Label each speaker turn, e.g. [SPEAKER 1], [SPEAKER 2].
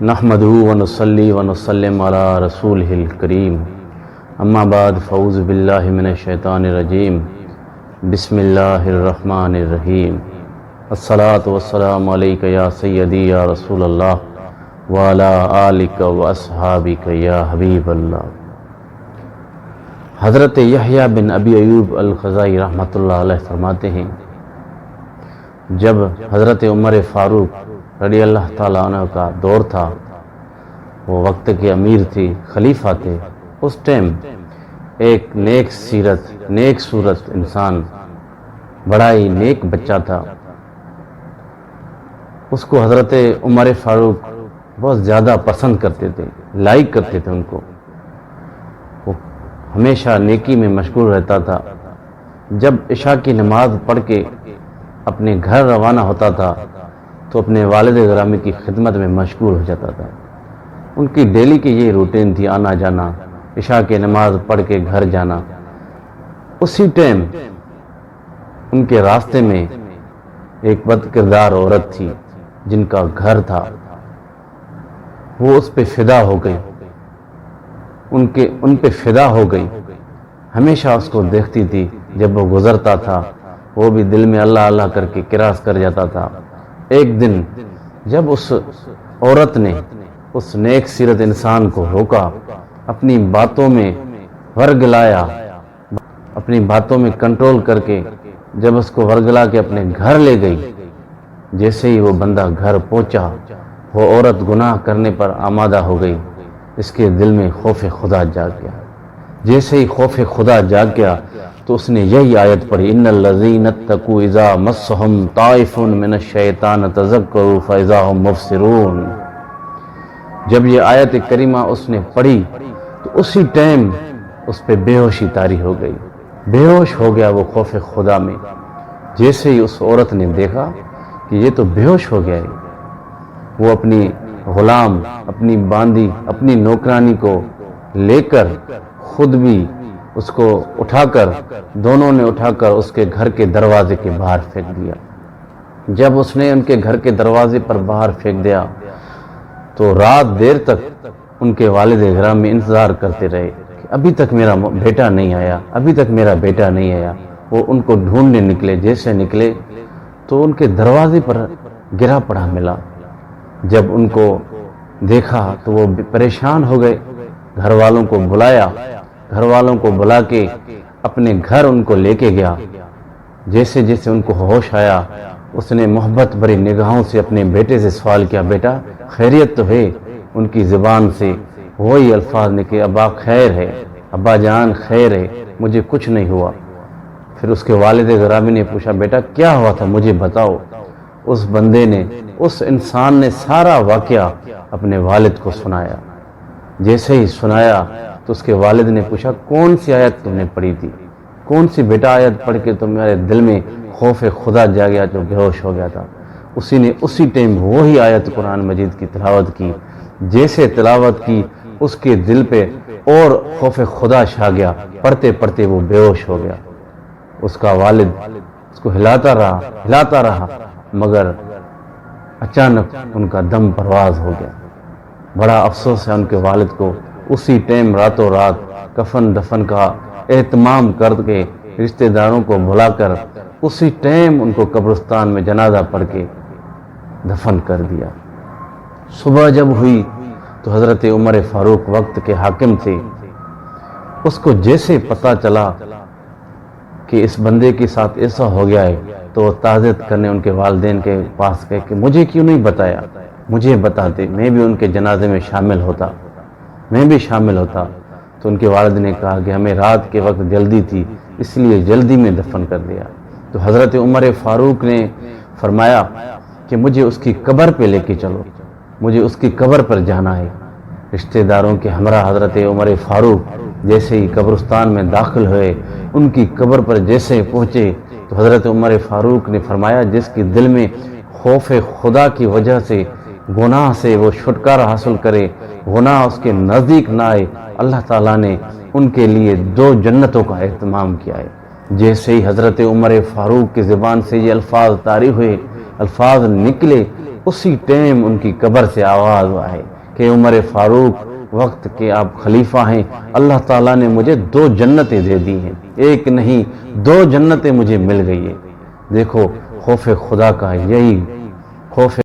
[SPEAKER 1] نحمدہ ونصلی ونسلم علی رسولہ الکریم اما بعد فاعوذ باللہ من الشیطان الرجیم بسم اللہ الرحمن الرحیم الصلاۃ والسلام علیک یا سیدی یا رسول اللہ وعلی آلک واصحابک یا حبیب اللہ۔ حضرت یحییٰ بن ابی ایوب الخزائی رحمۃ اللہ علیہ فرماتے ہیں، جب حضرت عمر فاروق رضی اللہ تعالیٰ عنہ کا دور تھا، وہ وقت کے امیر تھے، خلیفہ تھے، اس ٹائم ایک نیک صورت انسان، بڑا ہی نیک بچہ تھا، اس کو حضرت عمر فاروق بہت زیادہ پسند کرتے تھے، لائک کرتے تھے ان کو۔ وہ ہمیشہ نیکی میں مشغول رہتا تھا۔ جب عشاء کی نماز پڑھ کے اپنے گھر روانہ ہوتا تھا تو اپنے والد گرامی کی خدمت میں مشغول ہو جاتا تھا۔ ان کی ڈیلی کی یہ روٹین تھی، آنا جانا، عشاء کی نماز پڑھ کے گھر جانا۔ اسی ٹائم ان کے راستے میں ایک بد کردار عورت تھی جن کا گھر تھا، وہ اس پہ فدا ہو گئی، ان پہ فدا ہو گئی۔ ہمیشہ اس کو دیکھتی تھی، جب وہ گزرتا تھا وہ بھی دل میں اللہ اللہ کر کے کراس کر جاتا تھا۔ ایک دن جب اس عورت نے اس نیک سیرت انسان کو روکا، اپنی باتوں میں ورگلایا، اپنی باتوں میں کنٹرول کر کے جب اس کو ورگلا کے اپنے گھر لے گئی، جیسے ہی وہ بندہ گھر پہنچا، وہ عورت گناہ کرنے پر آمادہ ہو گئی۔ اس کے دل میں خوف خدا جاگ گیا۔ جیسے ہی خوف خدا جاگ گیا تو اس نے یہی آیت پڑھی، ان الذین اتقوا اذا مسهم طائف من الشیطان تذکروا فاذا هم مبصرون۔ جب یہ آیت کریمہ اس نے پڑھی تو اسی ٹائم اس پہ بے ہوشی طاری ہو گئی، بے ہوش ہو گیا وہ خوف خدا میں۔ جیسے ہی اس عورت نے دیکھا کہ یہ تو بے ہوش ہو گیا ہے، وہ اپنی غلام، اپنی باندی، اپنی نوکرانی کو لے کر خود بھی اس کو اٹھا کر، دونوں نے اٹھا کر اس کے گھر کے دروازے کے باہر پھینک دیا۔ جب اس نے ان کے گھر کے دروازے پر باہر پھینک دیا تو رات دیر تک ان کے والد گرامی انتظار کرتے رہے کہ ابھی تک میرا بیٹا نہیں آیا، ابھی تک میرا بیٹا نہیں آیا۔ وہ ان کو ڈھونڈنے نکلے، جیسے نکلے تو ان کے دروازے پر گرا پڑا ملا۔ جب ان کو دیکھا تو وہ پریشان ہو گئے، گھر والوں کو بلایا، گھر والوں کو بلا کے اپنے گھر ان کو لے کے گیا۔ جیسے جیسے ان کو ہوش آیا، اس نے محبت بھری نگاہوں سے اپنے بیٹے سے سوال کیا، بیٹا خیریت تو ہے؟ ان کی زبان سے وہی الفاظ نکلے، ابا خیر ہے، ابا جان خیر ہے، مجھے کچھ نہیں ہوا۔ پھر اس کے والد گرامی نے پوچھا، بیٹا کیا ہوا تھا مجھے بتاؤ۔ اس بندے نے، اس انسان نے سارا واقعہ اپنے والد کو سنایا۔ جیسے ہی سنایا تو اس کے والد نے پوچھا، کون سی آیت تم نے پڑھی تھی؟ کون سی بیٹا آیت پڑھ کے تمہارے دل میں خوف خدا جا گیا جو بے ہوش ہو گیا تھا؟ اسی نے اسی ٹائم وہی آیت قرآن مجید کی تلاوت کی۔ جیسے تلاوت کی اس کے دل پہ اور خوف خدا چھا گیا، پڑھتے پڑھتے وہ بے ہوش ہو گیا۔ اس کا والد اس کو ہلاتا رہا مگر اچانک ان کا دم پرواز ہو گیا۔ بڑا افسوس ہے ان کے والد کو۔ اسی ٹائم راتوں رات کفن دفن کا اہتمام کر کے رشتہ داروں کو بلا کر اسی ٹائم ان کو قبرستان میں جنازہ پڑھ کے دفن کر دیا۔ صبح جب ہوئی تو حضرت عمر فاروق وقت کے حاکم تھے، اس کو جیسے پتہ چلا کہ اس بندے کے ساتھ ایسا ہو گیا ہے تو وہ تعزیت کرنے ان کے والدین کے پاس گئے کہ مجھے کیوں نہیں بتایا، مجھے بتاتے، میں بھی ان کے جنازے میں شامل ہوتا۔ تو ان کے والد نے کہا کہ ہمیں رات کے وقت جلدی تھی، اس لیے جلدی میں دفن کر دیا۔ تو حضرت عمر فاروق نے فرمایا کہ مجھے اس کی قبر پہ لے کے چلو، مجھے اس کی قبر پر جانا ہے۔ رشتہ داروں کے ہمراہ حضرت عمر فاروق جیسے ہی قبرستان میں داخل ہوئے، ان کی قبر پر جیسے پہنچے تو حضرت عمر فاروق نے فرمایا، جس کے دل میں خوف خدا کی وجہ سے گناہ سے وہ چھٹکارا حاصل کرے، گناہ اس کے نزدیک نہ آئے، اللہ تعالیٰ نے ان کے لیے 2 جنتوں کا اہتمام کیا ہے۔ جیسے ہی حضرت عمر فاروق کی زبان سے یہ الفاظ طاری ہوئے، الفاظ نکلے، اسی ٹائم ان کی قبر سے آواز آئے کہ عمر فاروق وقت کے آپ خلیفہ ہیں، اللہ تعالیٰ نے مجھے 2 جنتیں دے دی ہیں، ایک نہیں 2 جنتیں مجھے مل گئی ہیں۔ دیکھو خوف خدا کا یہی خوف